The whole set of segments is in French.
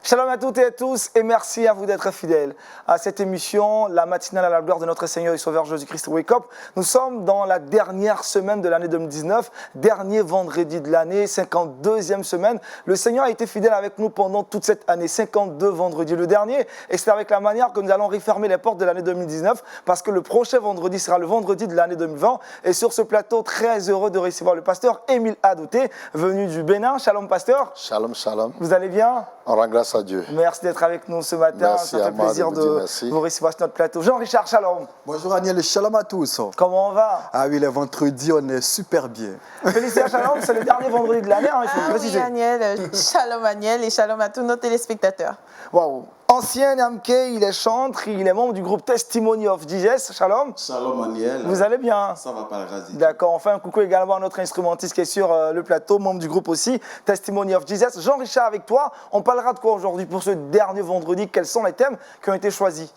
Shalom à toutes et à tous et merci à vous d'être fidèles à cette émission, la matinale à la gloire de notre Seigneur et Sauveur Jésus-Christ Wake Up. Nous sommes dans la dernière semaine de l'année 2019, dernier vendredi de l'année, 52e semaine. Le Seigneur a été fidèle avec nous pendant toute cette année, 52 vendredis. Le dernier, et c'est avec la manière que nous allons refermer les portes de l'année 2019 parce que le prochain vendredi sera le vendredi de l'année 2020. Et sur ce plateau, très heureux de recevoir le pasteur Émile Adouté, venu du Bénin. Shalom pasteur. Shalom, shalom. Vous allez bien? On rend grâce à Dieu. Merci d'être avec nous ce matin. Merci Ça fait plaisir de vous recevoir sur notre plateau. Jean-Richard, shalom. Bonjour Daniel et shalom à tous. Comment on va? Ah oui, le vendredi, on est super bien. Félicitations, shalom, c'est le dernier vendredi de l'année, hein, il faut le préciser. Oui, Daniel, shalom Daniel et shalom à tous nos téléspectateurs. Waouh. Ancien Namke, il est chantre, il est membre du groupe Testimony of Jesus. Shalom. Shalom Daniel. Vous allez bien? Ça va pas le raser. D'accord, enfin un coucou également à notre instrumentiste qui est sur le plateau, membre du groupe aussi, Testimony of Jesus. Jean-Richard, avec toi, on parlera de quoi aujourd'hui pour ce dernier vendredi? Quels sont les thèmes qui ont été choisis?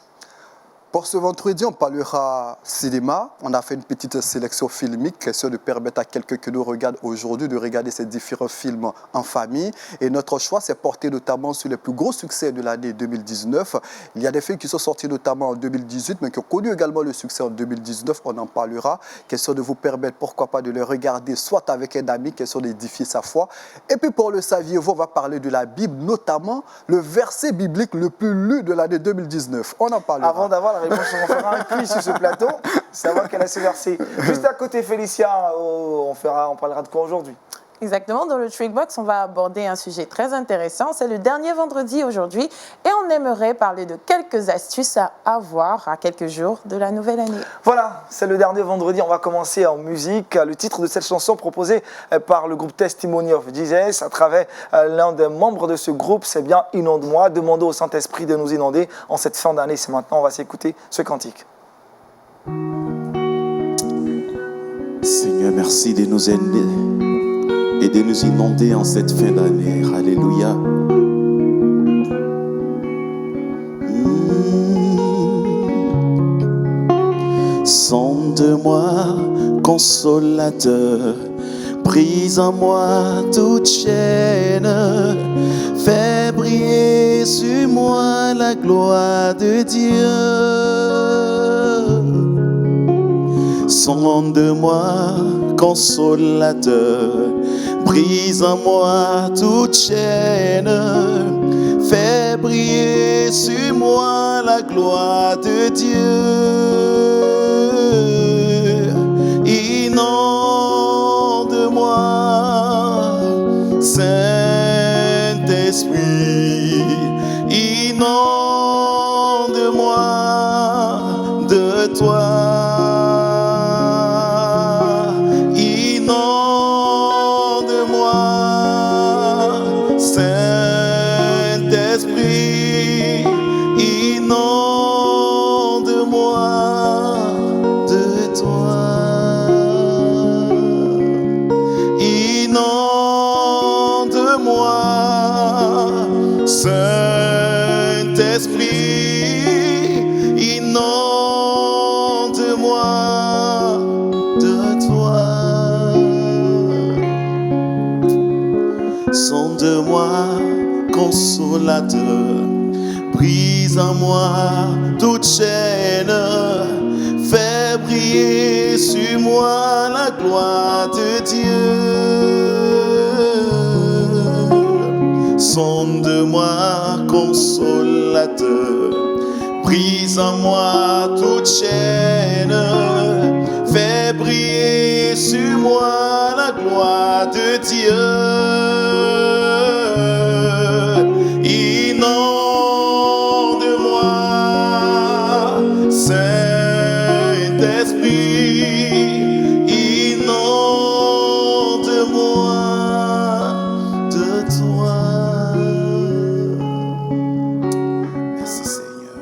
Pour ce vendredi, on parlera cinéma. On a fait une petite sélection filmique, question de permettre à quelqu'un qui nous regarde aujourd'hui de regarder ces différents films en famille. Et notre choix s'est porté notamment sur les plus gros succès de l'année 2019. Il y a des films qui sont sortis notamment en 2018, mais qui ont connu également le succès en 2019. On en parlera. Question de vous permettre, pourquoi pas, de les regarder soit avec un ami, question d'édifier sa foi. Et puis pour le saviez-vous, on va parler de la Bible, notamment le verset biblique le plus lu de l'année 2019. On en parlera. Avant d'avoir la réponse, on fera un quiz sur ce plateau, savoir quel est ce verset. Juste à côté, Félicia, on parlera de quoi aujourd'hui? Exactement, dans le Trickbox, on va aborder un sujet très intéressant. C'est le dernier vendredi aujourd'hui et on aimerait parler de quelques astuces à avoir à quelques jours de la nouvelle année. Voilà, c'est le dernier vendredi, on va commencer en musique. Le titre de cette chanson proposée par le groupe Testimony of Jesus à travers l'un des membres de ce groupe, c'est bien « Inonde-moi ». Demandons au Saint-Esprit de nous inonder en cette fin d'année. C'est maintenant, on va s'écouter ce cantique. Seigneur, merci de nous aider et de nous inonder en cette fin d'année. Alléluia. Sonde-moi, consolateur, brise en moi toute chaîne, fais briller sur moi la gloire de Dieu. Sonde-moi, consolateur, brise en moi toute chaîne, fais briller sur moi la gloire de Dieu. Inonde-moi, Saint-Esprit, inonde-moi de toi. Saint-Esprit, inonde-moi de toi. Inonde-moi, Saint-Esprit, inonde-moi de toi. Sonde-moi, consolateur, brise en moi toute chaîne, fais briller sur moi la gloire de Dieu. Sonde-moi, consolateur, brise en moi toute chaîne, fais briller sur moi la gloire de Dieu. Inonde-moi, Saint-Esprit, inonde-moi de toi. Merci Seigneur.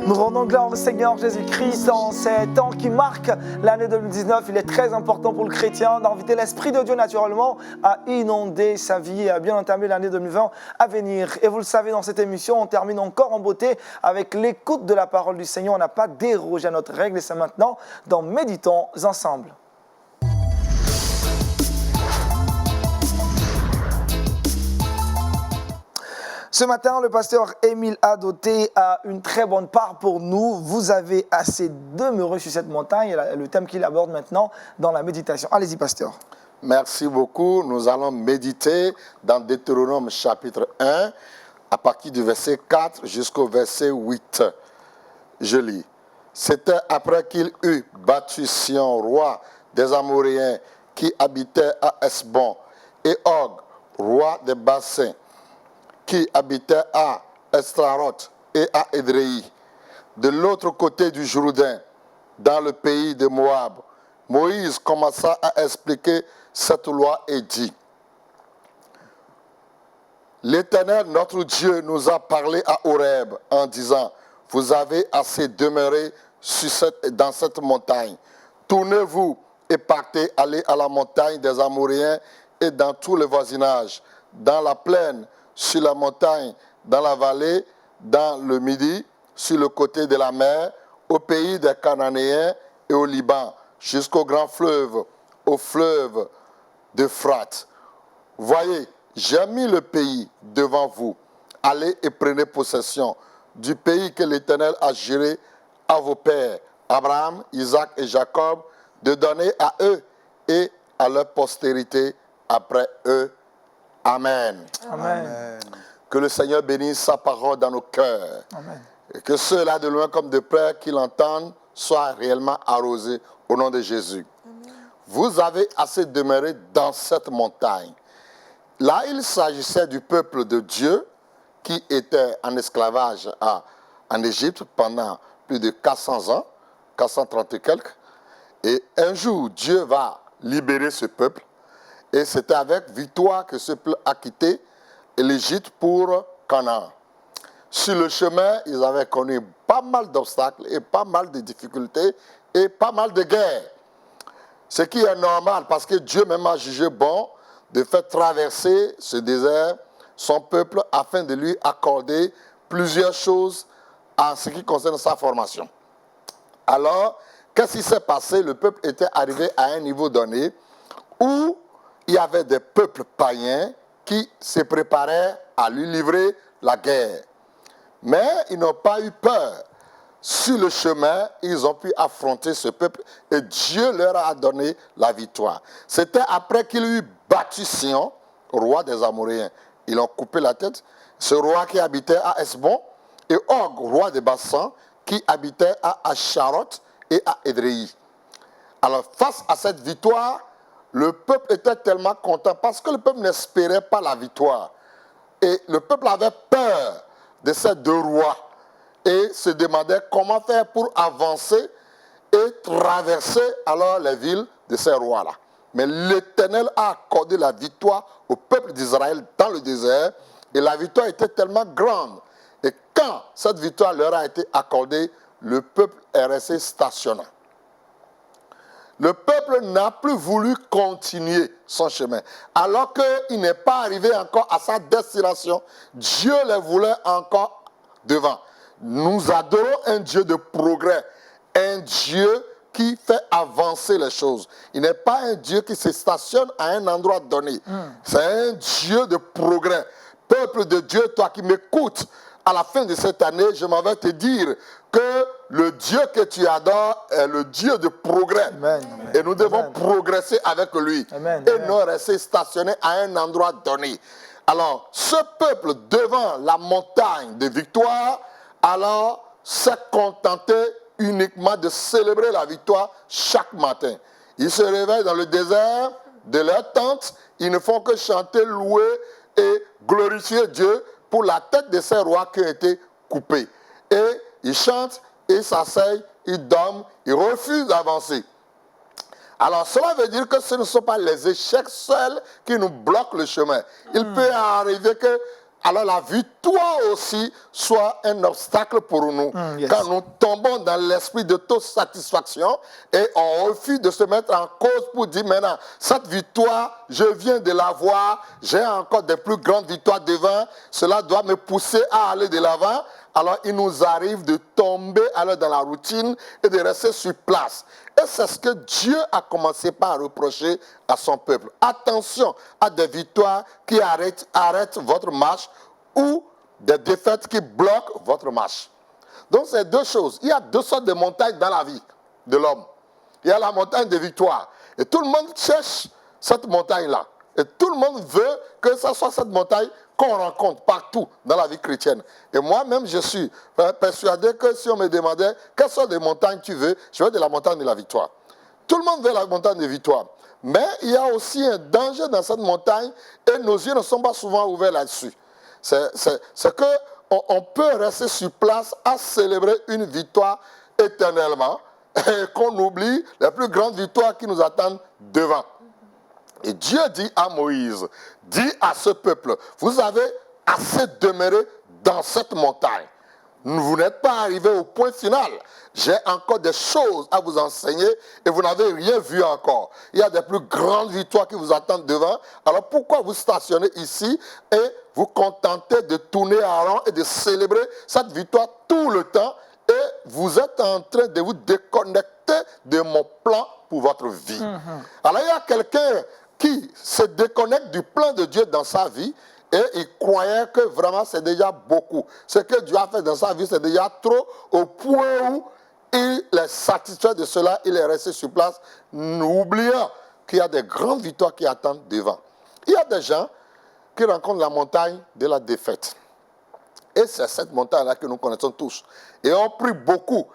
Nous rendons gloire au Seigneur Jésus-Christ en ces temps qui marquent l'année 2019. Il est très important pour le chrétien d'inviter l'Esprit de Dieu naturellement à inonder sa vie et à bien entamer l'année 2020 à venir. Et vous le savez, dans cette émission, on termine encore en beauté avec l'écoute de la parole du Seigneur. On n'a pas dérogé à notre règle et c'est maintenant dans Méditons ensemble. Ce Ce matin, le pasteur Émile Adoté a une très bonne part pour nous. Vous avez assez demeuré sur cette montagne, et le thème qu'il aborde maintenant dans la méditation. Allez-y, pasteur. Merci beaucoup. Nous allons méditer dans Deutéronome chapitre 1, à partir du verset 4 jusqu'au verset 8. Je lis. C'était après qu'il eut battu Sion, roi des Amoréens, qui habitait à Hesbon, et Og, roi des Bassins, qui habitait à Estraroth et à Édréi, de l'autre côté du Jourdain, dans le pays de Moab. Moïse commença à expliquer cette loi et dit, l'Éternel, notre Dieu, nous a parlé à Horeb en disant, vous avez assez demeuré dans cette montagne. Tournez-vous et partez, allez à la montagne des Amoréens et dans tout le voisinage, dans la plaine, sur la montagne, dans la vallée, dans le midi, sur le côté de la mer, au pays des Cananéens et au Liban, jusqu'au grand fleuve, au fleuve d'Euphrate. Voyez, j'ai mis le pays devant vous. Allez et prenez possession du pays que l'Éternel a juré à vos pères, Abraham, Isaac et Jacob, de donner à eux et à leur postérité après eux. Amen. Amen. Que le Seigneur bénisse sa parole dans nos cœurs. Amen. Et que ceux-là, de loin comme de près, qui l'entendent, soient réellement arrosés au nom de Jésus. Amen. Vous avez assez demeuré dans cette montagne. Là, il s'agissait du peuple de Dieu qui était en esclavage en Égypte pendant plus de 400 ans, 430 et quelques. Et un jour, Dieu va libérer ce peuple. Et c'était avec victoire que ce peuple a quitté l'Égypte pour Canaan. Sur le chemin, ils avaient connu pas mal d'obstacles et pas mal de difficultés et pas mal de guerres. Ce qui est normal parce que Dieu même a jugé bon de faire traverser ce désert son peuple afin de lui accorder plusieurs choses en ce qui concerne sa formation. Alors, qu'est-ce qui s'est passé? Le peuple était arrivé à un niveau donné où il y avait des peuples païens qui se préparaient à lui livrer la guerre. Mais ils n'ont pas eu peur. Sur le chemin, ils ont pu affronter ce peuple et Dieu leur a donné la victoire. C'était après qu'il eut battu Sion, roi des Amoréens. Ils ont coupé la tête. Ce roi qui habitait à Hesbon et Og, roi des Bassins, qui habitait à Asharoth et à Édréi. Alors, face à cette victoire, le peuple était tellement content parce que le peuple n'espérait pas la victoire. Et le peuple avait peur de ces deux rois et se demandait comment faire pour avancer et traverser alors les villes de ces rois-là. Mais l'Éternel a accordé la victoire au peuple d'Israël dans le désert et la victoire était tellement grande. Et quand cette victoire leur a été accordée, le peuple est resté stationnant. Le peuple n'a plus voulu continuer son chemin. Alors qu'il n'est pas arrivé encore à sa destination, Dieu les voulait encore devant. Nous adorons un Dieu de progrès, un Dieu qui fait avancer les choses. Il n'est pas un Dieu qui se stationne à un endroit donné. C'est un Dieu de progrès. Peuple de Dieu, toi qui m'écoutes, à la fin de cette année, je m'en vais te dire que le Dieu que tu adores est le Dieu de progrès. Amen. Et nous devons progresser avec lui. Amen. Et non rester stationnés à un endroit donné. Alors, ce peuple devant la montagne de victoire, alors s'est contenté uniquement de célébrer la victoire chaque matin. Ils se réveillent dans le désert de leur tente, ils ne font que chanter, louer et glorifier Dieu pour la tête de ces rois qui ont été coupés. Et ils chantent, ils s'asseyent, ils dorment, ils refusent d'avancer. Alors cela veut dire que ce ne sont pas les échecs seuls qui nous bloquent le chemin. Il peut arriver que alors la victoire aussi soit un obstacle pour nous. Yes. Quand nous tombons dans l'esprit de toute satisfaction et on refuse de se mettre en cause pour dire maintenant, cette victoire, je viens de l'avoir, j'ai encore des plus grandes victoires devant, cela doit me pousser à aller de l'avant. Alors il nous arrive de tomber alors dans la routine et de rester sur place. Et c'est ce que Dieu a commencé par reprocher à son peuple. Attention à des victoires qui arrêtent votre marche ou des défaites qui bloquent votre marche. Donc, c'est deux choses. Il y a deux sortes de montagnes dans la vie de l'homme. Il y a la montagne de victoire. Et tout le monde cherche cette montagne-là. Et tout le monde veut que ce soit cette montagne qu'on rencontre partout dans la vie chrétienne. Et moi-même, je suis persuadé que si on me demandait quelles sont les montagnes tu veux, je veux de la montagne de la victoire. Tout le monde veut la montagne de victoire. Mais il y a aussi un danger dans cette montagne et nos yeux ne sont pas souvent ouverts là-dessus. C'est qu'on peut rester sur place à célébrer une victoire éternellement et qu'on oublie les plus grandes victoires qui nous attendent devant. Et Dieu dit à Moïse, dit à ce peuple, vous avez assez demeuré dans cette montagne. Vous n'êtes pas arrivé au point final. J'ai encore des choses à vous enseigner et vous n'avez rien vu encore. Il y a des plus grandes victoires qui vous attendent devant. Alors pourquoi vous stationnez ici et vous contentez de tourner en rond et de célébrer cette victoire tout le temps et vous êtes en train de vous déconnecter de mon plan pour votre vie. Alors il y a quelqu'un qui se déconnecte du plan de Dieu dans sa vie et il croyait que vraiment c'est déjà beaucoup. Ce que Dieu a fait dans sa vie, c'est déjà trop, au point où il est satisfait de cela, il est resté sur place, oubliant qu'il y a des grandes victoires qui attendent devant. Il y a des gens qui rencontrent la montagne de la défaite. Et c'est cette montagne-là que nous connaissons tous. Et on prie beaucoup,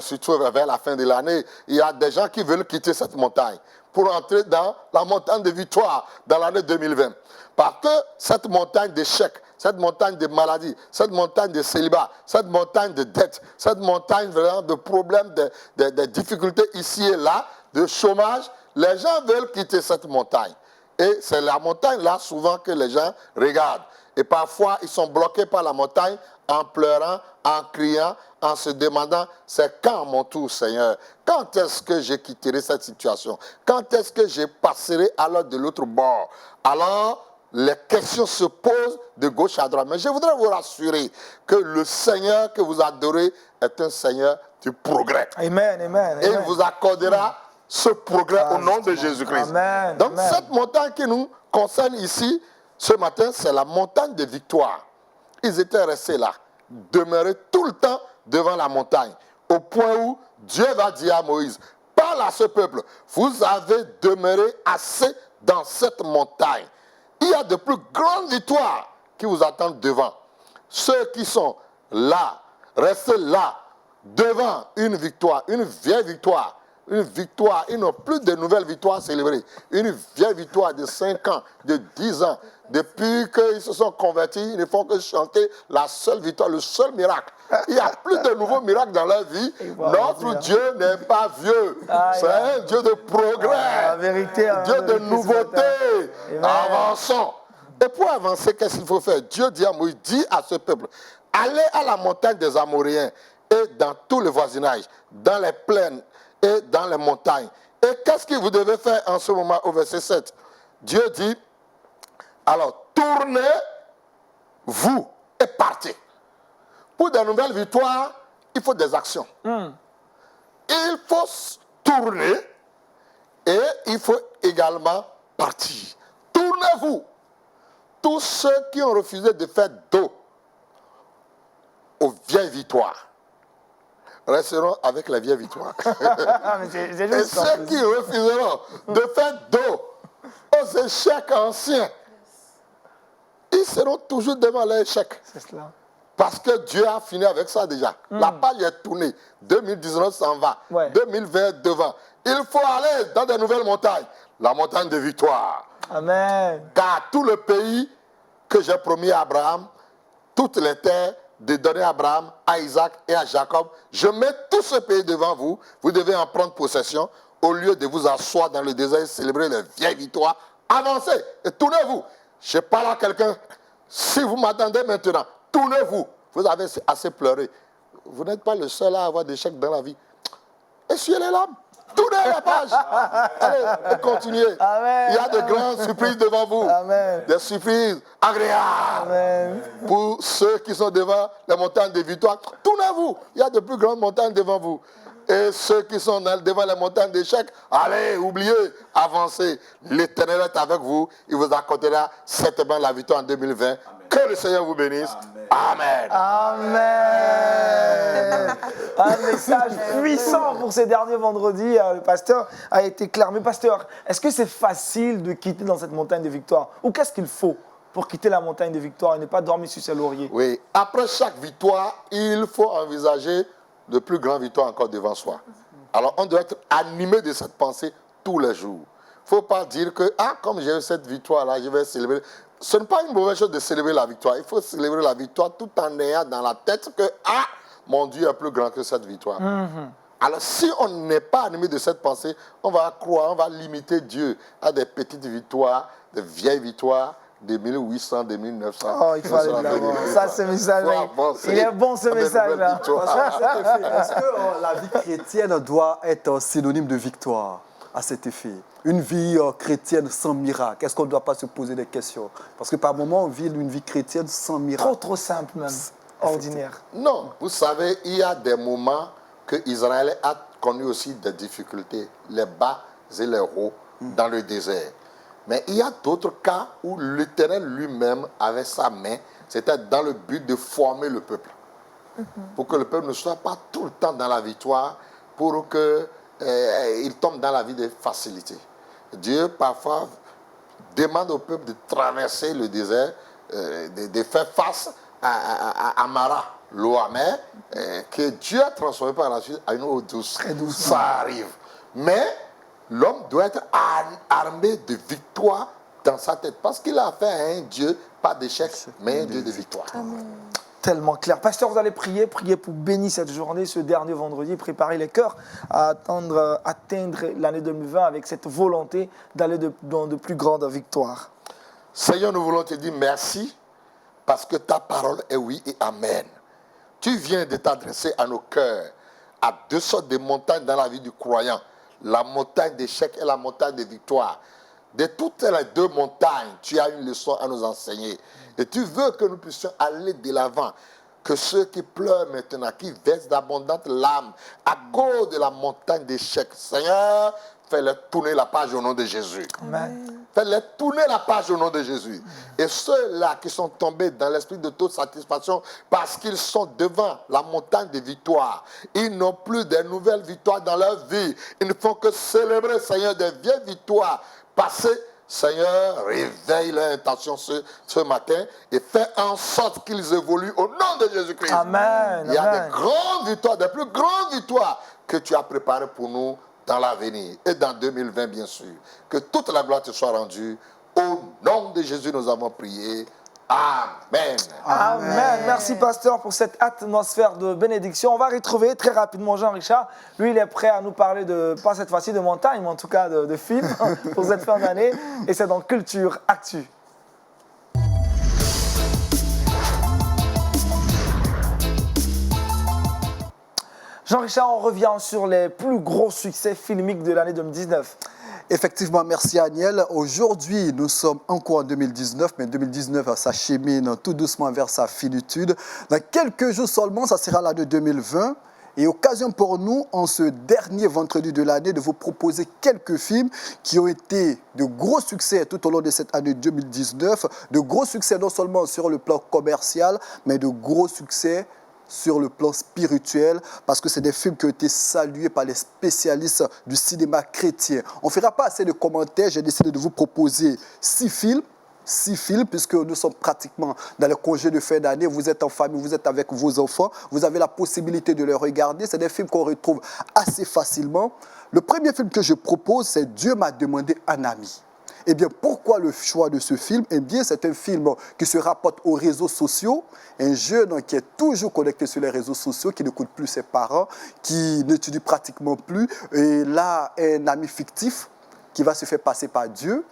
surtout vers la fin de l'année, il y a des gens qui veulent quitter cette montagne pour entrer dans la montagne de victoire dans l'année 2020. Parce que cette montagne d'échecs, cette montagne de maladies, cette montagne de célibat, cette montagne de dettes, cette montagne vraiment de problèmes, de difficultés ici et là, de chômage, les gens veulent quitter cette montagne. Et c'est la montagne là souvent que les gens regardent. Et parfois, ils sont bloqués par la montagne en pleurant, en criant, en se demandant, c'est quand mon tour, Seigneur? Quand est-ce que je quitterai cette situation? Quand est-ce que je passerai alors de l'autre bord? Alors, les questions se posent de gauche à droite. Mais je voudrais vous rassurer que le Seigneur que vous adorez est un Seigneur du progrès. Amen, amen. Et il vous accordera ce progrès au nom de Jésus-Christ. Amen, Donc, amen. cette montagne qui nous concerne ici, ce matin, c'est la montagne de victoire. Ils étaient restés là, demeurés tout le temps devant la montagne, au point où Dieu va dire à Moïse, parle à ce peuple, vous avez demeuré assez dans cette montagne. Il y a de plus grandes victoires qui vous attendent devant. Ceux qui sont là, restés là, devant une victoire, une vieille victoire, une victoire, ils n'ont plus de nouvelles victoires à célébrer. Une vieille victoire de 5 ans, de 10 ans. Depuis qu'ils se sont convertis, ils ne font que chanter la seule victoire, le seul miracle. Il n'y a plus de nouveaux miracles dans leur vie. Notre Dieu n'est pas vieux. C'est un Dieu de progrès. La vérité, Dieu de nouveauté. Avançons. Et pour avancer, qu'est-ce qu'il faut faire? Dieu dit à Moïse, dit à ce peuple, allez à la montagne des Amoréens et dans tout le voisinage, dans les plaines et dans les montagnes. Et qu'est-ce que vous devez faire en ce moment au verset 7? Dieu dit, alors tournez-vous et partez. Pour de nouvelles victoires, il faut des actions. Il faut tourner et il faut également partir. Tournez-vous. Tous ceux qui ont refusé de faire dos aux vieilles victoires resteront avec les vieilles victoires. Et ceux qui refuseront de faire dos aux échecs anciens, ils seront toujours devant les échecs. C'est cela. Parce que Dieu a fini avec ça déjà. La page est tournée. 2019 s'en va. Ouais. 2020 devant. Il faut aller dans de nouvelles montagnes. La montagne de victoire. Amen. Car tout le pays que j'ai promis à Abraham, toutes les terres de donner à Abraham, à Isaac et à Jacob, je mets tout ce pays devant vous. Vous devez en prendre possession au lieu de vous asseoir dans le désert et célébrer les vieilles victoires. Avancez et tournez-vous. Je parle à quelqu'un. Si vous m'attendez maintenant, tournez-vous. Vous avez assez pleuré. Vous n'êtes pas le seul à avoir des échecs dans la vie. Essuyez les larmes. Tournez la page. Allez, et continuez. Amen. Il y a de grandes surprises devant vous. Amen. Des surprises agréables. Amen. Pour ceux qui sont devant les montagnes de victoire, tournez-vous. Il y a de plus grandes montagnes devant vous. Et ceux qui sont devant les montagnes d'échecs, allez, oubliez, avancez. L'Éternel est avec vous. Il vous accordera certainement la victoire en 2020. Que le Seigneur vous bénisse. Amen. Amen. Un message puissant pour ces derniers vendredis. Le pasteur a été clair. Mais pasteur, est-ce que c'est facile de quitter dans cette montagne de victoire? Ou qu'est-ce qu'il faut pour quitter la montagne de victoire et ne pas dormir sur ses lauriers? Oui, après chaque victoire, il faut envisager de plus grandes victoires encore devant soi. Alors, on doit être animé de cette pensée tous les jours. Il ne faut pas dire que, comme j'ai eu cette victoire-là, je vais célébrer. Ce n'est pas une mauvaise chose de célébrer la victoire. Il faut célébrer la victoire tout en ayant dans la tête que, mon Dieu est plus grand que cette victoire. Alors, si on n'est pas animé de cette pensée, on va croire, on va limiter Dieu à des petites victoires, des vieilles victoires, de 1800, de 1900. Oh, il faut aller de l'avant. Ça, ce message-là, il est bon ce message-là. Est-ce que la vie chrétienne doit être synonyme de victoire à cet effet? Une vie chrétienne sans miracle, est-ce qu'on ne doit pas se poser des questions? Parce que par moments, on vit une vie chrétienne sans miracle. Trop simple même, ordinaire. Non, vous savez, il y a des moments que Israël a connu aussi des difficultés, les bas et les hauts dans le désert. Mais il y a d'autres cas où l'Éternel lui-même avait sa main, c'était dans le but de former le peuple. Pour que le peuple ne soit pas tout le temps dans la victoire, pour qu'il tombe dans la vie de facilité. Dieu, parfois, demande au peuple de traverser le désert, de faire face à Mara, l'eau amère, que Dieu a transformé par la suite en une eau douce. Très douce. Ça arrive. Mais l'homme doit être armé de victoire dans sa tête. Parce qu'il a fait un Dieu, pas d'échec, mais un Dieu de victoire. Tellement clair. Pasteur, vous allez prier pour bénir cette journée, ce dernier vendredi, préparer les cœurs à atteindre l'année 2020 avec cette volonté d'aller dans de plus grandes victoires. Seigneur, nous voulons te dire merci parce que ta parole est oui et amen. Tu viens de t'adresser à nos cœurs, à deux sortes de montagnes dans la vie du croyant. La montagne d'échec et la montagne de victoire. De toutes les deux montagnes, tu as une leçon à nous enseigner. Et tu veux que nous puissions aller de l'avant. Que ceux qui pleurent maintenant, qui versent d'abondantes larmes à cause de la montagne d'échec, Seigneur, fais-les tourner la page au nom de Jésus. Amen. Fais-les tourner la page au nom de Jésus. Et ceux-là qui sont tombés dans l'esprit de toute satisfaction parce qu'ils sont devant la montagne de victoire, ils n'ont plus de nouvelles victoires dans leur vie. Ils ne font que célébrer, Seigneur, des vieilles victoires passées. Seigneur, réveille leur intention ce matin et fais en sorte qu'ils évoluent au nom de Jésus-Christ. Amen. Il y a Amen. des grandes victoires, des plus grandes victoires que tu as préparées pour nous dans l'avenir et dans 2020 bien sûr. Que toute la gloire te soit rendue. Au nom de Jésus nous avons prié. Amen. Amen. Merci pasteur pour cette atmosphère de bénédiction. On va retrouver très rapidement Jean-Richard. Lui, il est prêt à nous parler de, pas cette fois-ci de montagne, mais en tout cas de films pour cette fin d'année. Et c'est dans Culture Actu. Jean-Richard, on revient sur les plus gros succès filmiques de l'année 2019. Effectivement, merci Aniel. Aujourd'hui, nous sommes encore en 2019, mais 2019 s'achemine tout doucement vers sa finitude. Dans quelques jours seulement, ça sera l'année 2020. Et occasion pour nous, en ce dernier vendredi de l'année, de vous proposer quelques films qui ont été de gros succès tout au long de cette année 2019. De gros succès non seulement sur le plan commercial, mais de gros succès sur le plan spirituel, parce que c'est des films qui ont été salués par les spécialistes du cinéma chrétien. On ne fera pas assez de commentaires, j'ai décidé de vous proposer 6 films, puisque nous sommes pratiquement dans le congé de fin d'année. Vous êtes en famille, vous êtes avec vos enfants, vous avez la possibilité de les regarder. C'est des films qu'on retrouve assez facilement. Le premier film que je propose, c'est « Dieu m'a demandé un ami ». Eh bien, pourquoi le choix de ce film? Eh bien, c'est un film qui se rapporte aux réseaux sociaux. Un jeune qui est toujours connecté sur les réseaux sociaux, qui n'écoute plus ses parents, qui n'étudie pratiquement plus. Et là, un ami fictif qui va se faire passer par Dieu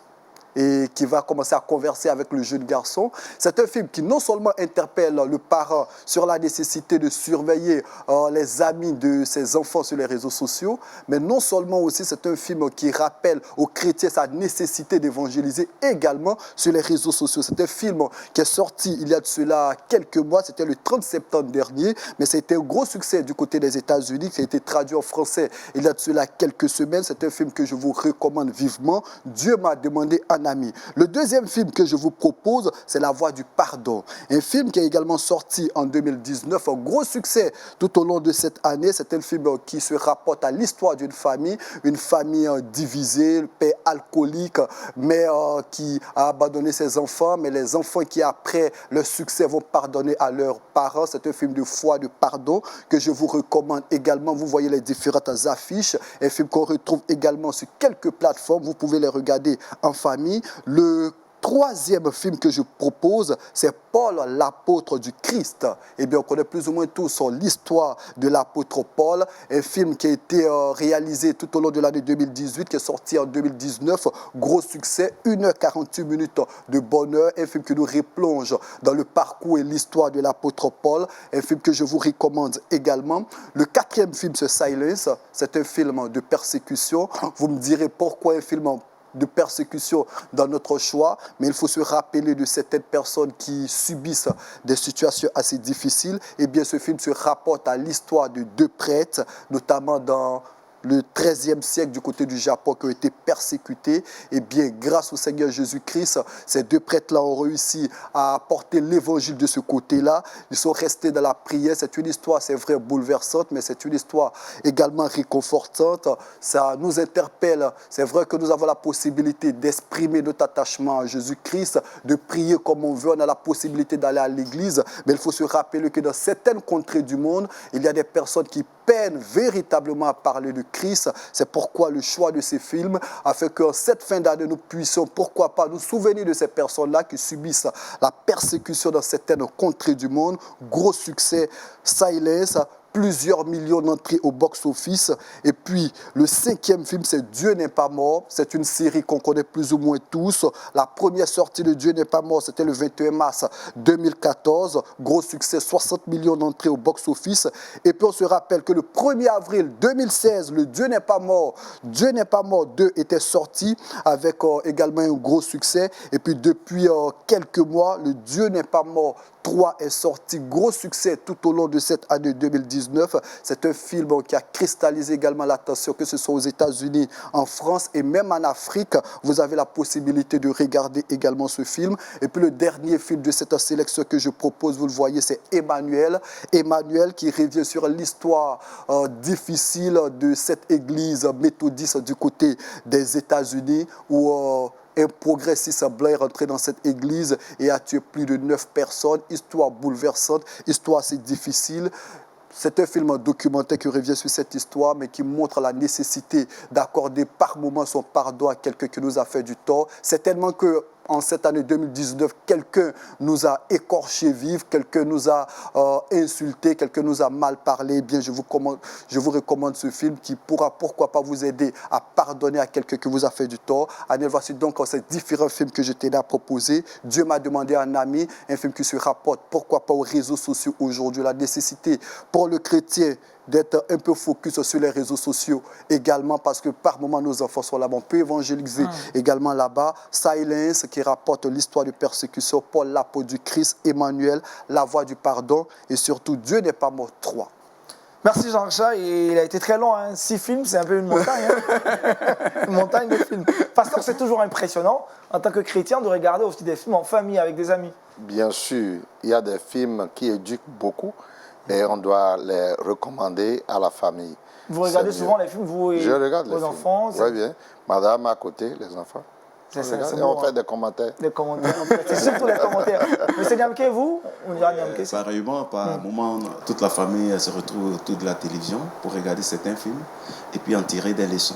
et qui va commencer à converser avec le jeune garçon. C'est un film qui non seulement interpelle le parent sur la nécessité de surveiller les amis de ses enfants sur les réseaux sociaux, mais non seulement aussi c'est un film qui rappelle aux chrétiens sa nécessité d'évangéliser également sur les réseaux sociaux. C'est un film qui est sorti il y a de cela quelques mois, c'était le 30 septembre dernier, mais c'était un gros succès du côté des États-Unis, qui a été traduit en français il y a de cela quelques semaines. C'est un film que je vous recommande vivement. Dieu m'a demandé un ami. Le deuxième film que je vous propose, c'est La Voix du pardon. Un film qui est également sorti en 2019, un gros succès tout au long de cette année. C'est un film qui se rapporte à l'histoire d'une famille, une famille divisée, père alcoolique, mère qui a abandonné ses enfants, mais les enfants qui, après leur succès, vont pardonner à leurs parents. C'est un film de foi, de pardon, que je vous recommande également. Vous voyez les différentes affiches. Un film qu'on retrouve également sur quelques plateformes. Vous pouvez les regarder en famille. Le troisième film que je propose, c'est Paul, l'apôtre du Christ. Eh bien, on connaît plus ou moins tous l'histoire de l'apôtre Paul, un film qui a été réalisé tout au long de l'année 2018, qui est sorti en 2019. Gros succès, 1h48 minutes de bonheur, un film qui nous replonge dans le parcours et l'histoire de l'apôtre Paul, un film que je vous recommande également. Le quatrième film, c'est Silence, c'est un film de persécution. Vous me direz pourquoi un film de persécution dans notre choix, mais il faut se rappeler de certaines personnes qui subissent des situations assez difficiles. Eh bien, ce film se rapporte à l'histoire de deux prêtres, notamment dans le XIIIe siècle du côté du Japon, qui ont été persécutés. Et bien, grâce au Seigneur Jésus-Christ, ces deux prêtres-là ont réussi à apporter l'évangile de ce côté-là. Ils sont restés dans la prière. C'est une histoire, c'est vrai, bouleversante, mais c'est une histoire également réconfortante. Ça nous interpelle. C'est vrai que nous avons la possibilité d'exprimer notre attachement à Jésus-Christ, de prier comme on veut. On a la possibilité d'aller à l'église, mais il faut se rappeler que dans certaines contrées du monde, il y a des personnes qui peinent véritablement à parler de Christ. C'est pourquoi le choix de ces films a fait que cette fin d'année, nous puissions, pourquoi pas, nous souvenir de ces personnes-là qui subissent la persécution dans certaines contrées du monde. Gros succès, Silence, plusieurs millions d'entrées au box-office. Et puis, le cinquième film, c'est Dieu n'est pas mort. C'est une série qu'on connaît plus ou moins tous. La première sortie de Dieu n'est pas mort, c'était le 21 mars 2014. Gros succès, 60 millions d'entrées au box-office. Et puis, on se rappelle que le 1er avril 2016, le Dieu n'est pas mort, Dieu n'est pas mort 2 était sorti avec également un gros succès. Et puis, depuis quelques mois, le Dieu n'est pas mort 3 est sorti, gros succès tout au long de cette année 2019. C'est un film qui a cristallisé également l'attention, que ce soit aux États-Unis, en France et même en Afrique. Vous avez la possibilité de regarder également ce film. Et puis le dernier film de cette sélection que je propose, vous le voyez, c'est Emmanuel. Emmanuel qui revient sur l'histoire difficile de cette église méthodiste du côté des États-Unis où un progressiste blanc est rentré dans cette église et a tué plus de 9 personnes. Histoire bouleversante, histoire assez difficile. C'est un film documentaire qui revient sur cette histoire, mais qui montre la nécessité d'accorder par moment son pardon à quelqu'un qui nous a fait du tort. C'est tellement que en cette année 2019, quelqu'un nous a écorché vif, quelqu'un nous a insulté, quelqu'un nous a mal parlé. Eh bien, je vous recommande ce film qui pourra, pourquoi pas, vous aider à pardonner à quelqu'un qui vous a fait du tort. Allez, voici donc ces différents films que je t'ai à proposer. Dieu m'a demandé un ami, un film qui se rapporte, pourquoi pas, aux réseaux sociaux aujourd'hui. La nécessité pour le chrétien d'être un peu focus sur les réseaux sociaux également, parce que par moment nos enfants sont là-bas. On peut évangéliser également là-bas. Silence qui rapporte l'histoire de persécution, Paul, l'apôtre du Christ, Emmanuel, La Voix du pardon et surtout Dieu n'est pas mort 3. Merci Jean-Richard, il a été très long, 6 films, c'est un peu une montagne, une montagne de films. Pasteur, c'est toujours impressionnant en tant que chrétien de regarder aussi des films en famille avec des amis. Bien sûr, il y a des films qui éduquent beaucoup et on doit les recommander à la famille. Vous regardez souvent les films, vous et Je regarde vos les enfants? Films. Oui, bien. Madame à côté, les enfants. C'est ça, Et on fait des commentaires. Des commentaires, c'est surtout les commentaires. Monsieur Niamke, vous? On dira Niamke. Pareillement, par moment, toute la famille se retrouve autour de la télévision pour regarder certains films et puis en tirer des leçons.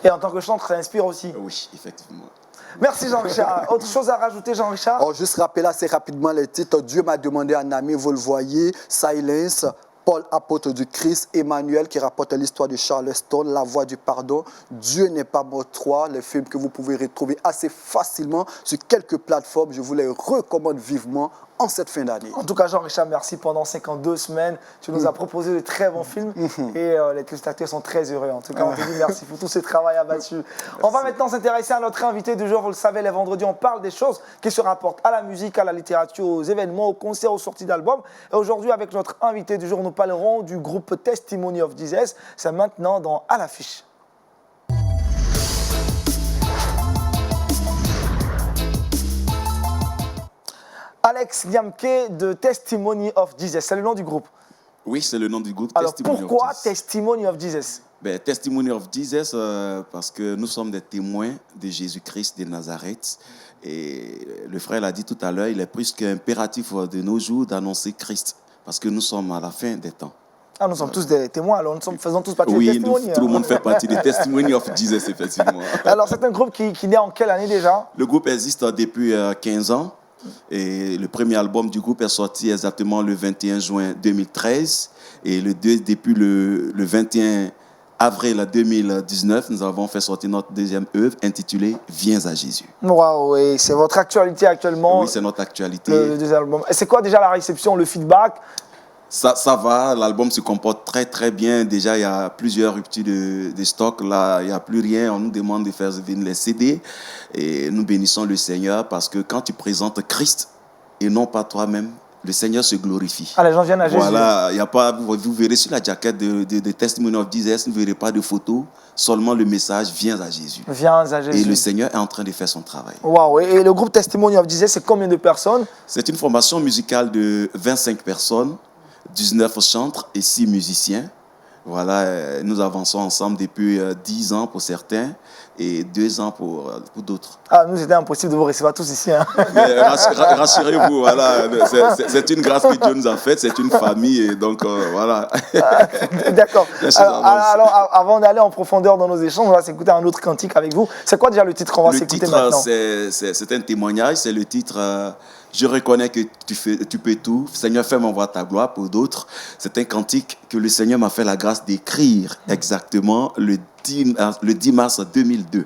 Et en tant que chanteur, ça inspire aussi? Oui, effectivement. Merci Jean-Richard. Autre chose à rajouter, Jean-Richard? Juste rappeler assez rapidement les titres. Dieu m'a demandé un ami, vous le voyez. Silence, Paul, apôtre du Christ, Emmanuel qui rapporte l'histoire de Charleston, La Voix du pardon, Dieu n'est pas mort 3, les films que vous pouvez retrouver assez facilement sur quelques plateformes. Je vous les recommande vivement en cette fin d'année. En tout cas, Jean-Richard, merci. Pendant 52 semaines, tu nous as proposé de très bons films et les téléspectateurs sont très heureux. En tout cas, on te dit merci pour tout ce travail abattu. On va maintenant s'intéresser à notre invité du jour. Vous le savez, les vendredis, on parle des choses qui se rapportent à la musique, à la littérature, aux événements, aux concerts, aux sorties d'albums. Et aujourd'hui, avec notre invité du jour, nous parlerons du groupe Testimony of Jesus. C'est maintenant dans À l'affiche. Alex Niamke de Testimony of Jesus. C'est le nom du groupe. Oui, c'est le nom du groupe. Alors Testimony pourquoi of Jesus. Testimony of Jesus? Ben, Testimony of Jesus, parce que nous sommes des témoins de Jésus-Christ de Nazareth. Et le frère l'a dit tout à l'heure, il est plus qu'impératif de nos jours d'annoncer Christ, parce que nous sommes à la fin des temps. Ah, nous sommes tous des témoins, alors nous faisons tous partie de Oui, Testimony. tout le monde fait partie des Testimony of Jesus, effectivement. Alors c'est un groupe qui naît en quelle année déjà? Le groupe existe depuis 15 ans. Et le premier album du groupe est sorti exactement le 21 juin 2013. Et depuis le 21 avril 2019, nous avons fait sortir notre deuxième œuvre intitulée « Viens à Jésus ». Waouh, oui, c'est votre actualité actuellement. Oui, c'est notre actualité. Le deuxième album. Et c'est quoi déjà la réception, le feedback? Ça va, l'album se comporte très très bien. Déjà, il y a plusieurs ruptures de stock. Là, il n'y a plus rien. On nous demande de faire venir les CD. Et nous bénissons le Seigneur parce que quand tu présentes Christ et non pas toi-même, le Seigneur se glorifie. Ah, les gens viennent à Jésus. Voilà, y a pas, vous verrez sur la jaquette de Testimony of Jesus, vous ne verrez pas de photos, seulement le message « Viens à Jésus ». Viens à Jésus. Et le Seigneur est en train de faire son travail. Waouh, et le groupe Testimony of Jesus, c'est combien de personnes? C'est une formation musicale de 25 personnes. 19 chantres et 6 musiciens. Voilà, nous avançons ensemble depuis 10 ans pour certains et 2 ans pour d'autres. Ah, nous, c'était impossible de vous recevoir tous ici. Hein. Mais rassurez-vous, voilà, c'est une grâce que Dieu nous a faite, c'est une famille et donc voilà. D'accord. Alors, avant d'aller en profondeur dans nos échanges, on va s'écouter un autre cantique avec vous. C'est quoi déjà le titre qu'on va s'écouter maintenant? Le titre, c'est un témoignage, c'est le titre Je reconnais que tu peux tout. Seigneur, fais-moi voir ta gloire. Pour d'autres, c'est un cantique que le Seigneur m'a fait la grâce d'écrire exactement le 10 mars 2002.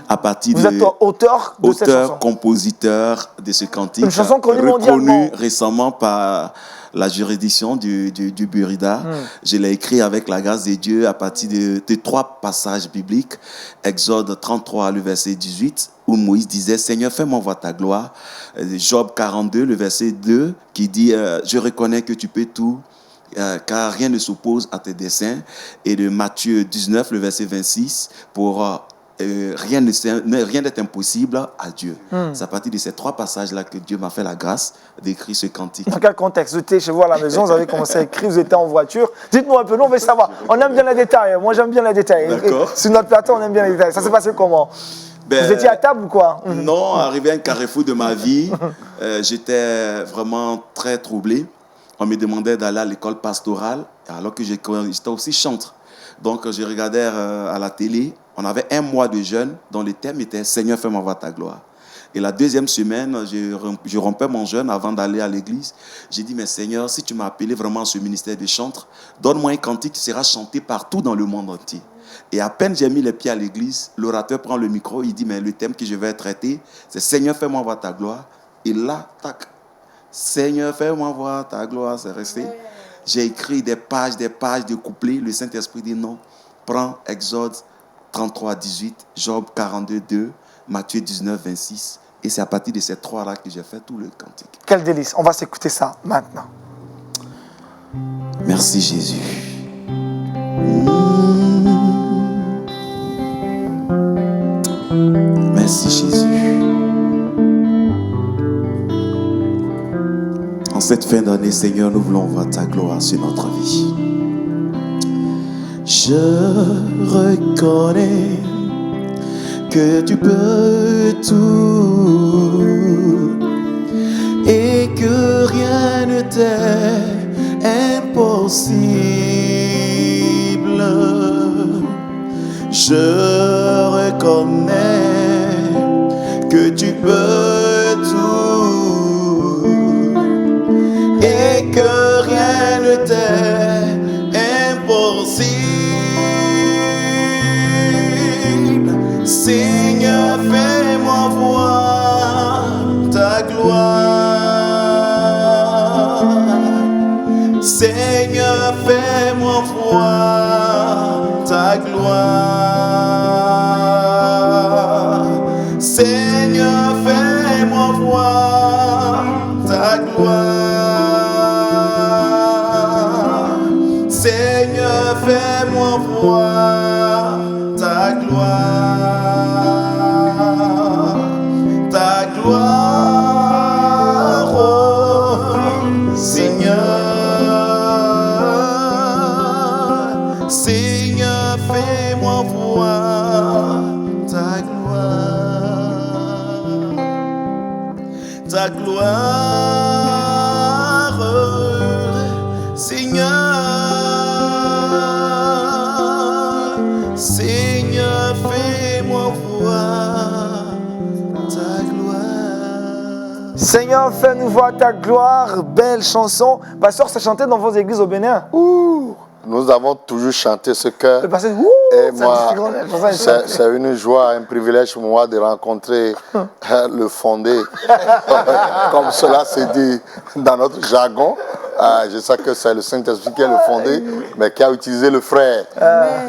À partir vous êtes auteur de cette chanson? Compositeur de ce cantique. Une chanson connue mondialement. Récemment par la juridiction du Burida. Je l'ai écrit avec la grâce de Dieu à partir de 3 passages bibliques. Exode 33, le verset 18, où Moïse disait « Seigneur, fais-moi voir ta gloire ». Job 42, le verset 2, qui dit « Je reconnais que tu peux tout ». Car rien ne s'oppose à tes desseins. Et de Matthieu 19, le verset 26, pour rien n'est impossible à Dieu. C'est à partir de ces 3 passages-là que Dieu m'a fait la grâce d'écrire ce cantique. Dans quel contexte? Vous étiez chez vous à la maison, vous avez commencé à écrire, vous étiez en voiture. Dites-nous un peu, nous on veut savoir. On aime bien les détails. Moi j'aime bien les détails. D'accord. Sur notre plateau, on aime bien les détails. Ça s'est passé comment? Vous étiez à table ou quoi? Non, arrivé à un carrefour de ma vie, j'étais vraiment très troublé. On me demandait d'aller à l'école pastorale, alors que j'étais aussi chantre. Donc, je regardais à la télé. On avait 1 mois de jeûne dont le thème était « Seigneur, fais-moi voir ta gloire ». Et la 2e semaine, je rompais mon jeûne avant d'aller à l'église. J'ai dit « Mais Seigneur, si tu m'as appelé vraiment à ce ministère de chantre, donne-moi un cantique qui sera chanté partout dans le monde entier ». Et à peine j'ai mis les pieds à l'église, l'orateur prend le micro, il dit « Mais le thème que je vais traiter, c'est « Seigneur, fais-moi voir ta gloire ». Et là, tac, Seigneur, fais-moi voir ta gloire, c'est resté. J'ai écrit des pages de couplets. Le Saint-Esprit dit non. Prends Exode 33, 18, Job 42, 2, Matthieu 19, 26. Et c'est à partir de ces 3-là que j'ai fait tout le cantique. Quel délice. On va s'écouter ça maintenant. Merci Jésus. Merci Jésus. En cette fin d'année, Seigneur, nous voulons voir ta gloire sur notre vie. Je reconnais que tu peux tout et que rien ne t'est impossible. Je reconnais que tu peux tout et que rien ne t'est impossible. Seigneur, fais-moi voir ta gloire. Seigneur, fais-moi voir ta gloire. Seigneur, fais-moi voir ta gloire. Seigneur, fais-moi voir ta gloire. Ta gloire, oh ta gloire, Seigneur. Seigneur, fais-moi voir ta gloire. Seigneur, fais-nous voir ta gloire. Belle chanson. Pasteur, ça chantait dans vos églises au Bénin. Ouh, nous avons toujours chanté ce chœur. Le pasteur, Et ça moi, dit grand, pour ça, il chante. c'est une joie, un privilège pour moi de rencontrer le fondé, comme cela se dit dans notre jargon. Je sais que c'est le Saint-Esprit qui est le fondé, mais qui a utilisé le frère.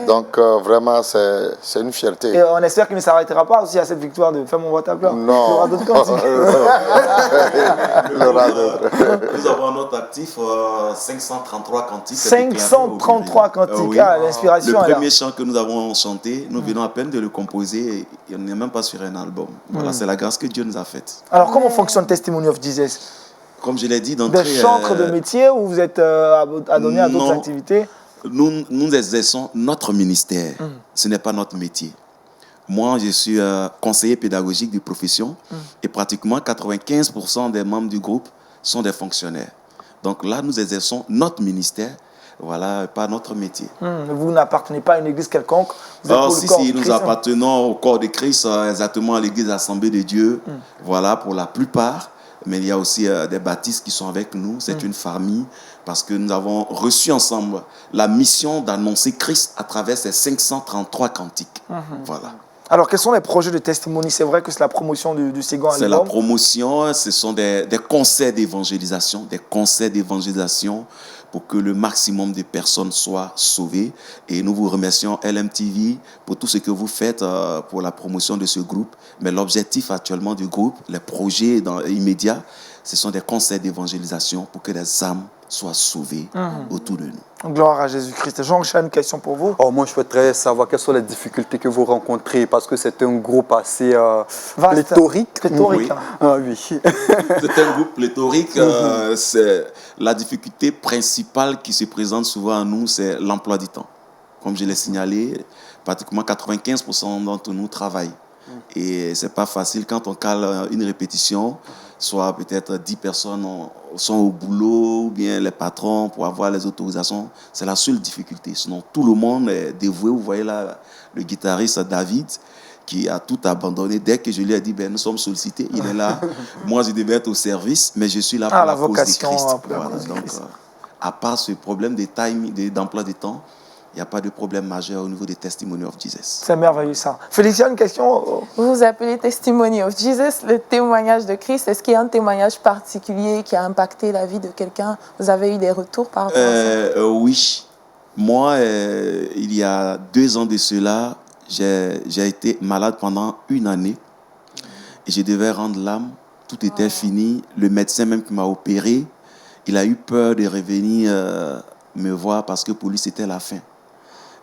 Donc vraiment, c'est une fierté. Et on espère qu'il ne s'arrêtera pas aussi à cette victoire de Fais-moi voir ta gloire. Non. Il y aura d'autres cantiques. Il y aura d'autres. Nous avons à notre actif 533 cantiques. 533 cantiques. Oui. Ah, l'inspiration Le est là. premier chant que nous avons chanté, nous venons à peine de le composer et on n'est même pas sur un album. Voilà, c'est la grâce que Dieu nous a faite. Alors, comment fonctionne Testimony of Jesus? Comme je l'ai dit d'entrée, Des chantres de métier ou vous êtes adonné à d'autres non. activités? nous exerçons notre ministère. Ce n'est pas notre métier. Moi, je suis conseiller pédagogique de profession et pratiquement 95% des membres du groupe sont des fonctionnaires. Donc là, nous exerçons notre ministère, voilà, pas notre métier. Vous n'appartenez pas à une église quelconque. Vous êtes pour le Si, corps de nous Christ. appartenons au corps de Christ, exactement à l'église Assemblée de Dieu, voilà, pour la plupart. Mais il y a aussi des baptistes qui sont avec nous. C'est une famille parce que nous avons reçu ensemble la mission d'annoncer Christ à travers ces 533 cantiques. Voilà. Alors, quels sont les projets de Testimony? C'est vrai que c'est la promotion du second C'est la album. promotion, ce sont des concerts d'évangélisation, pour que le maximum de personnes soient sauvées. Et nous vous remercions LMTV pour tout ce que vous faites pour la promotion de ce groupe. Mais l'objectif actuellement du groupe, les projets immédiats, ce sont des concerts d'évangélisation pour que les âmes soient sauvées autour de nous. Gloire à Jésus-Christ. Jean-Charles, une question pour vous. Moi, je souhaiterais savoir quelles sont les difficultés que vous rencontrez parce que c'est un groupe assez Vaste. pléthorique. Pléthorique. Oui. Ah oui. C'est un groupe pléthorique. C'est la difficulté principale qui se présente souvent à nous, c'est l'emploi du temps. Comme je l'ai signalé, pratiquement 95% d'entre nous travaillent. Et c'est pas facile quand on cale une répétition, soit peut-être 10 personnes sont au boulot, ou bien les patrons pour avoir les autorisations. C'est la seule difficulté. Sinon, tout le monde est dévoué. Vous voyez là, le guitariste David, qui a tout abandonné. Dès que je lui ai dit, nous sommes sollicités, il est là. Moi, je devais être au service, mais je suis là pour la cause de Christ. Voilà, donc, à part ce problème de time, d'emploi de temps, il n'y a pas de problème majeur au niveau des Testimony of Jesus. C'est merveilleux ça. Félicia, une question? Vous vous appelez Testimony of Jesus, le témoignage de Christ. Est-ce qu'il y a un témoignage particulier qui a impacté la vie de quelqu'un? Vous avez eu des retours par rapport à ça? Oui. Moi, il y a 2 ans de cela, j'ai été malade pendant 1 année et je devais rendre l'âme. Tout était fini. Le médecin même qui m'a opéré, il a eu peur de revenir me voir parce que pour lui, c'était la fin.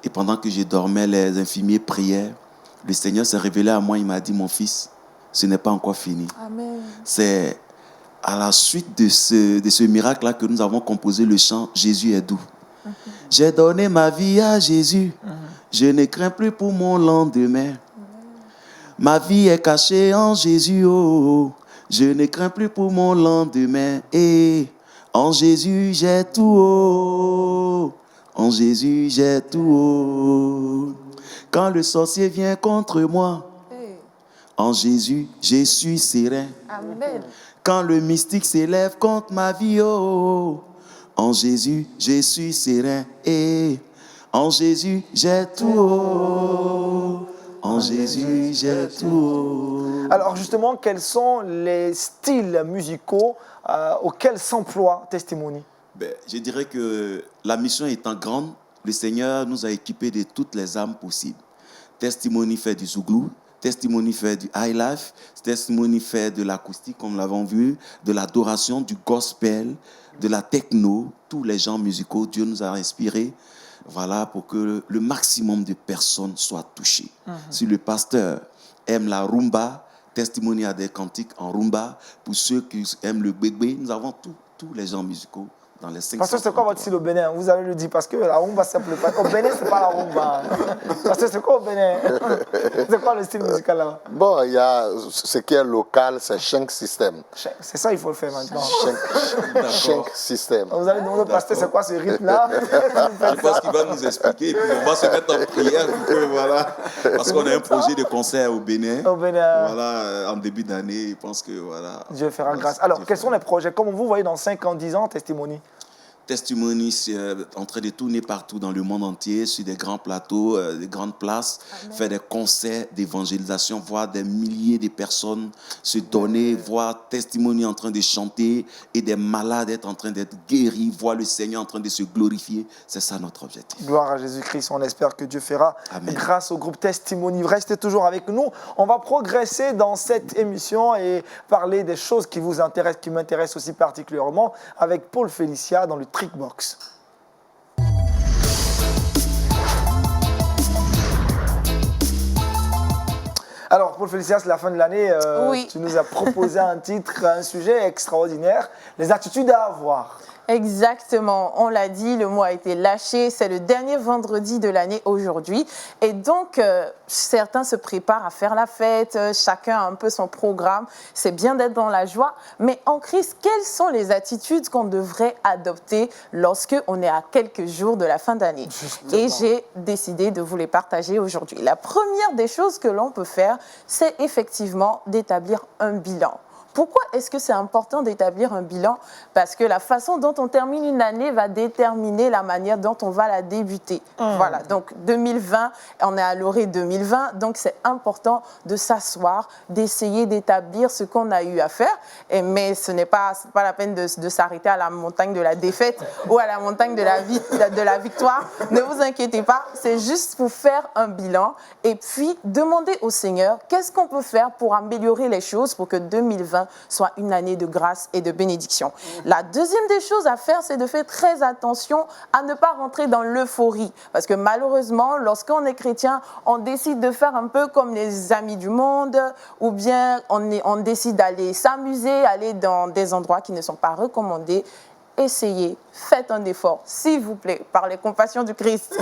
Et pendant que je dormais, les infirmiers priaient. Le Seigneur s'est révélé à moi. Il m'a dit, mon fils, ce n'est pas encore fini. Amen. C'est à la suite de ce miracle-là que nous avons composé le chant « Jésus est doux ». J'ai donné ma vie à Jésus. Je ne crains plus pour mon lendemain. Ma vie est cachée en Jésus. Oh, je ne crains plus pour mon lendemain. Et en Jésus, j'ai tout. Oh, en Jésus, j'ai tout. Oh. Quand le sorcier vient contre moi, en Jésus, je suis serein. Amen. Quand le mystique s'élève contre ma vie, oh, en Jésus, je suis serein. Et en Jésus, j'ai tout. Oh, en Jésus, j'ai tout. Alors justement, quels sont les styles musicaux auxquels s'emploie Testimony? Je dirais que la mission étant grande, le Seigneur nous a équipés de toutes les âmes possibles. Testimony fait du zouglou, Testimony fait du high life, Testimony fait de l'acoustique, comme nous l'avons vu, de l'adoration, du gospel, de la techno, tous les genres musicaux. Dieu nous a inspirés, voilà, pour que le maximum de personnes soient touchées. Si le pasteur aime la rumba, Testimony a des cantiques en rumba. Pour ceux qui aiment le bébé, nous avons tous les genres musicaux dans les 500. Parce que c'est quoi votre style au Bénin? Vous allez le dire, parce que la rumba, ça ne plaît pas. Au Bénin, c'est pas la rumba. Parce que c'est quoi au Bénin? C'est quoi le style musical là-bas? Bon, il y a ce qui est local, c'est Shank System. C'est ça, il faut le faire maintenant. Shank System. Vous allez demander au pasteur, c'est quoi ce rythme-là? Je pense qu'il va nous expliquer et puis on va se mettre en prière pour que, voilà, parce qu'on a un projet de concert au Bénin. Au Bénin. Voilà, en début d'année, je pense que voilà. Dieu fera grâce. Alors, quels sont les projets? Comment vous voyez dans 5 ans, 10 ans, Testimony? Testimony, c'est en train de tourner partout dans le monde entier, sur des grands plateaux, des grandes places, faire des concerts d'évangélisation, voir des milliers de personnes se donner, voir Testimony en train de chanter et des malades être en train d'être guéris, voir le Seigneur en train de se glorifier. C'est ça notre objectif. Gloire à Jésus-Christ, on espère que Dieu fera Amen. grâce au groupe Testimony. Restez toujours avec nous. On va progresser dans cette émission et parler des choses qui vous intéressent, qui m'intéressent aussi particulièrement, avec Paul Félicia dans le Trickbox. Alors, Paul Félicia, c'est la fin de l'année. Oui. Tu nous as proposé un titre, un sujet extraordinaire, les attitudes à avoir. Exactement, on l'a dit, le mot a été lâché, c'est le dernier vendredi de l'année aujourd'hui et donc certains se préparent à faire la fête, chacun a un peu son programme, c'est bien d'être dans la joie, mais en Christ, quelles sont les attitudes qu'on devrait adopter lorsque on est à quelques jours de la fin d'année? Et j'ai décidé de vous les partager aujourd'hui. La première des choses que l'on peut faire, c'est effectivement d'établir un bilan. Pourquoi est-ce que c'est important d'établir un bilan? Parce que la façon dont on termine une année va déterminer la manière dont on va la débuter. Voilà, donc 2020, on est à l'orée 2020, donc c'est important de s'asseoir, d'essayer d'établir ce qu'on a eu à faire. Mais ce n'est pas la peine de s'arrêter à la montagne de la défaite ou à la montagne de la victoire. Ne vous inquiétez pas, c'est juste pour faire un bilan et puis demander au Seigneur qu'est-ce qu'on peut faire pour améliorer les choses pour que 2020 soit une année de grâce et de bénédiction. La deuxième des choses à faire, c'est de faire très attention à ne pas rentrer dans l'euphorie. Parce que malheureusement, lorsqu'on est chrétien, on décide de faire un peu comme les amis du monde, ou bien on décide d'aller s'amuser, aller dans des endroits qui ne sont pas recommandés. Essayez, faites un effort, s'il vous plaît, par les compassions du Christ.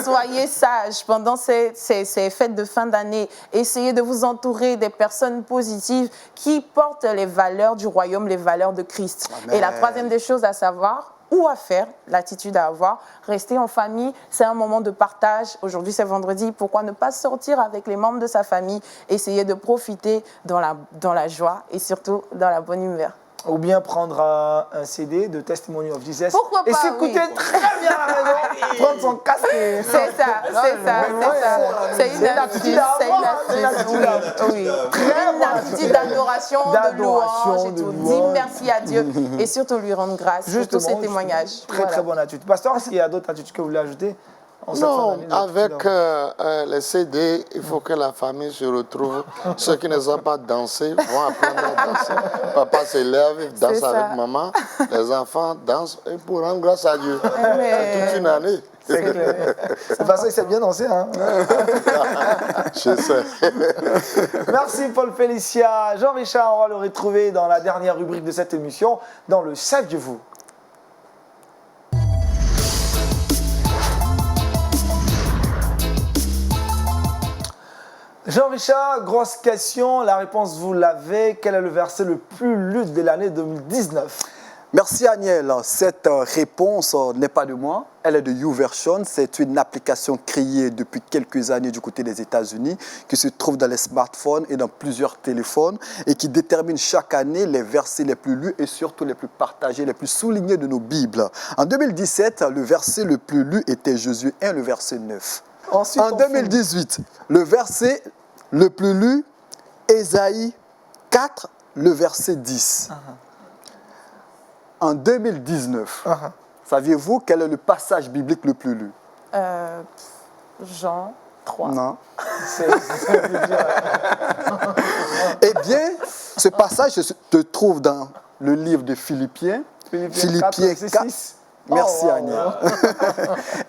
Soyez sages pendant ces fêtes de fin d'année. Essayez de vous entourer des personnes positives qui portent les valeurs du royaume, les valeurs de Christ. Amen. Et la troisième des choses à savoir, ou à faire, l'attitude à avoir, rester en famille, c'est un moment de partage. Aujourd'hui, c'est vendredi, pourquoi ne pas sortir avec les membres de sa famille, essayer de profiter dans la joie et surtout dans la bonne humeur. Ou bien prendre un CD de Testimony of Jesus. Pourquoi pas, et s'écouter très bien à la maison, prendre son casque. C'est ça. C'est une attitude d'adoration, de louange et tout. Dis merci à Dieu et surtout lui rendre grâce pour tous ces témoignages. Très bonne attitude. Pasteur, est-ce qu'il y a d'autres attitudes que vous voulez ajouter? Non, avec les CD, il faut que la famille se retrouve. Ceux qui ne savent pas danser vont apprendre à danser. Papa se lève, il danse avec maman. Les enfants dansent et pour rendre grâce à Dieu. C'est toute une année. C'est clair. De toute façon, il sait bien danser. Hein? Je sais. Merci Paul Félicia. Jean-Richard, on va le retrouver dans la dernière rubrique de cette émission, dans le Saviez-vous? Jean-Richard, grosse question, la réponse vous l'avez. Quel est le verset le plus lu de l'année 2019? Merci Aniel. Cette réponse n'est pas de moi, elle est de YouVersion. C'est une application créée depuis quelques années du côté des États-Unis qui se trouve dans les smartphones et dans plusieurs téléphones et qui détermine chaque année les versets les plus lus et surtout les plus partagés, les plus soulignés de nos Bibles. En 2017, le verset le plus lu était Josué 1, le verset 9. Ensuite, en 2018, le verset le plus lu, Ésaïe 4, le verset 10. En 2019, saviez-vous quel est le passage biblique le plus lu? Jean 3. Non. Eh bien, ce passage se trouve dans le livre de Philippiens. Philippiens 4, Merci Oh, wow, Agnès.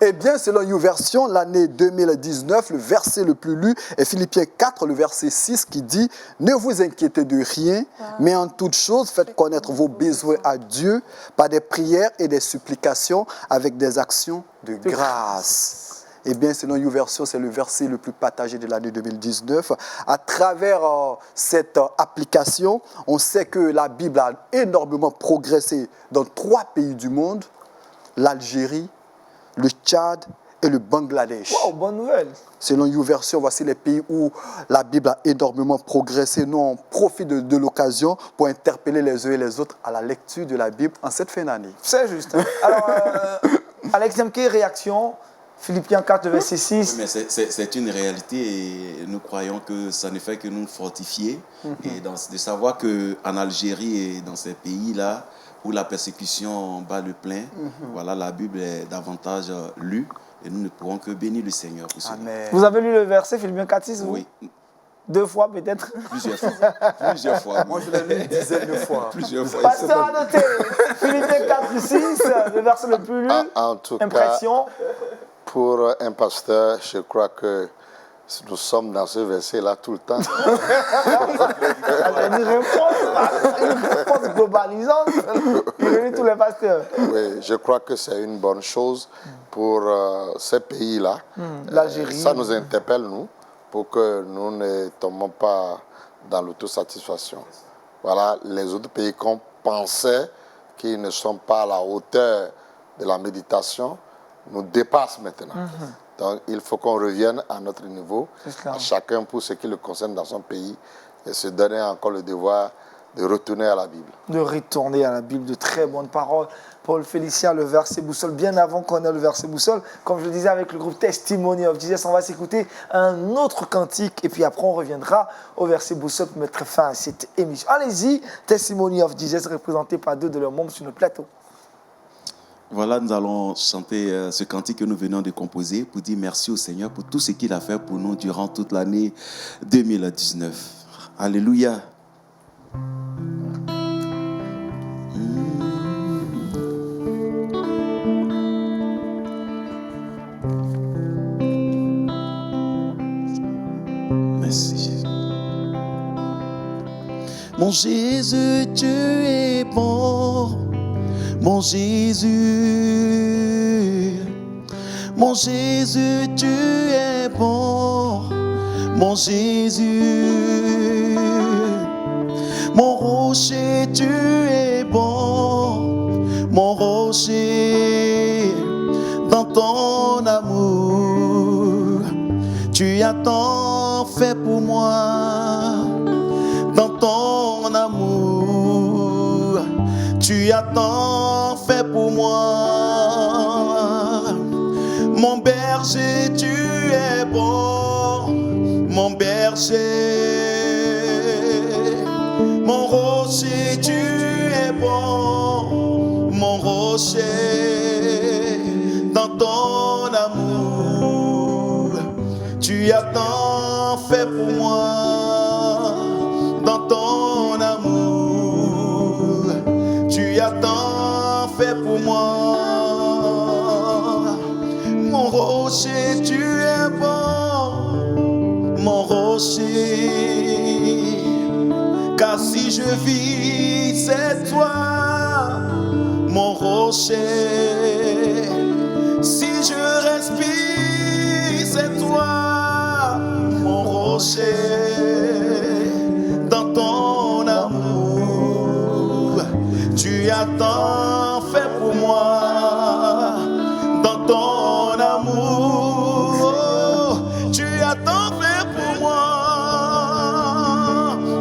Eh bien, selon YouVersion, l'année 2019, le verset le plus lu est Philippiens 4, le verset 6 qui dit « Ne vous inquiétez de rien, mais en toute chose, faites connaître vos besoins à Dieu par des prières et des supplications avec des actions de grâce. » Eh bien, selon YouVersion, c'est le verset le plus partagé de l'année 2019. À travers cette application, on sait que la Bible a énormément progressé dans 3 pays du monde, l'Algérie, le Tchad et le Bangladesh. Wow, bonne nouvelle. Selon YouVersion, voici les pays où la Bible a énormément progressé. Nous, on profite de l'occasion pour interpeller les uns et les autres à la lecture de la Bible en cette fin d'année. C'est juste. Alors, Alex Zemke, réaction. Philippiens 4, verset 6. Oui, mais c'est une réalité et nous croyons que ça ne fait que nous fortifier et de savoir qu'en Algérie et dans ces pays-là où la persécution bat le plein, voilà, la Bible est davantage lue et nous ne pourrons que bénir le Seigneur pour cela. Amen. Vous avez lu le verset Philippiens 4, 6 Oui, 2 fois peut-être. plusieurs fois. Plusieurs fois. Moi, je l'ai lu une dizaine de fois. Plusieurs fois. Pasteur a noté Philippiens 4, 6, le verset le plus lu. En tout cas, Impression. pour un pasteur, je crois que nous sommes dans ce verset-là tout le temps. Une réponse globalisante. Il réunit tous les pasteurs. Oui, je crois que c'est une bonne chose pour ces pays-là. L'Algérie. Ça nous interpelle, nous, pour que nous ne tombons pas dans l'autosatisfaction. Voilà, les autres pays qu'on pensait qu'ils ne sont pas à la hauteur de la méditation nous dépassent maintenant. Donc, il faut qu'on revienne à notre niveau, à chacun pour ce qui le concerne dans son pays, et se donner encore le devoir de retourner à la Bible. De retourner à la Bible, de très bonnes paroles. Paul Félicien, le verset boussole, bien avant qu'on ait le verset boussole, comme je le disais avec le groupe Testimony of Jesus, on va s'écouter un autre cantique et puis après on reviendra au verset boussole pour mettre fin à cette émission. Allez-y, Testimony of Jesus, représenté par 2 de leurs membres sur le plateau. Voilà, nous allons chanter ce cantique que nous venons de composer pour dire merci au Seigneur pour tout ce qu'il a fait pour nous durant toute l'année 2019. Alléluia. Merci Jésus. Mon Jésus, tu es bon. Mon Jésus, tu es bon, mon Jésus, mon rocher, tu es bon, mon rocher, dans ton amour, tu as tant fait pour moi, dans ton amour, tu as tant fait pour moi. Mon berger, tu es bon, mon berger. Mon rocher, tu es bon, mon rocher. Dans ton amour, tu as tant fait pour moi. Dans ton amour, tu as tant fait pour moi. Mon rocher, tu es bon, mon rocher. Car si je vis, c'est toi, mon rocher. Si je respire, c'est toi, mon rocher. Dans ton amour, tu as tant fait pour moi. Dans ton amour, tu as tant fait pour moi.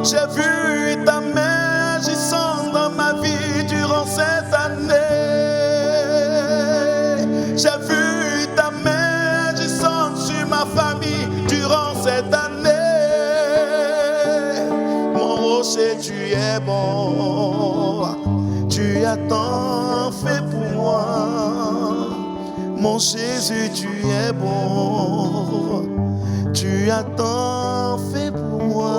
J'ai vu ta main agissant dans ma vie durant cette année. J'ai vu ta main agissant sur ma famille durant cette année. Mon rocher, tu es bon. Tu as tant fait pour moi. Mon Jésus, tu es bon. Tu as tant fait pour moi.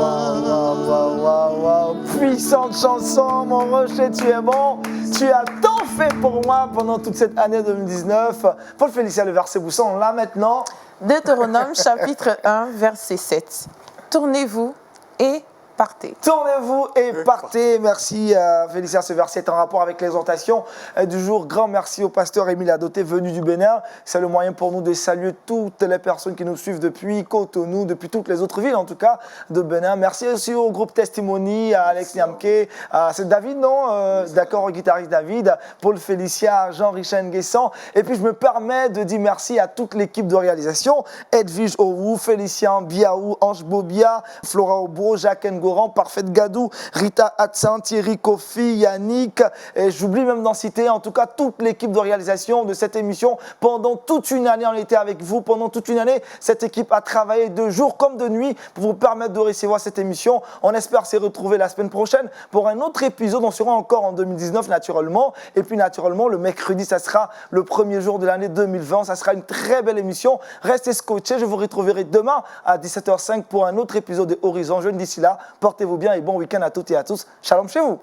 Wow. Puissante chanson, mon rocher, tu es bon. Tu as tant fait pour moi pendant toute cette année 2019. Paul Félicien, le verset Bousson, là maintenant. Deutéronome chapitre 1, verset 7. Tournez-vous et partez. Tournez-vous et partez. Merci Félicien, ce verset est en rapport avec l'exhortation du jour. Grand merci au pasteur Émile Adoté venu du Bénin. C'est le moyen pour nous de saluer toutes les personnes qui nous suivent depuis Cotonou, depuis toutes les autres villes en tout cas de Bénin. Merci aussi au groupe Testimony, à Alex Niamke, c'est David, non d'accord, au guitariste David, Paul Félicien, Jean-Richard Nguessan. Et puis je me permets de dire merci à toute l'équipe de réalisation, Edwige Owu, Félicien Biaou, Ange Bobia, Flora Obo, Jacques Ngoran, Parfait Gadou, Rita Hatsan, Thierry Kofi, Yannick, et j'oublie même d'en citer, en tout cas toute l'équipe de réalisation de cette émission. Pendant toute une année, on était avec vous. Pendant toute une année, cette équipe a travaillé de jour comme de nuit pour vous permettre de recevoir cette émission. On espère se retrouver la semaine prochaine pour un autre épisode. On sera encore en 2019 naturellement. Et puis naturellement, le mercredi, ça sera le premier jour de l'année 2020. Ça sera une très belle émission. Restez scotchés. Je vous retrouverai demain à 17h05 pour un autre épisode de Horizon Jeune. D'ici là, portez-vous bien et bon week-end à toutes et à tous. Shalom chez vous.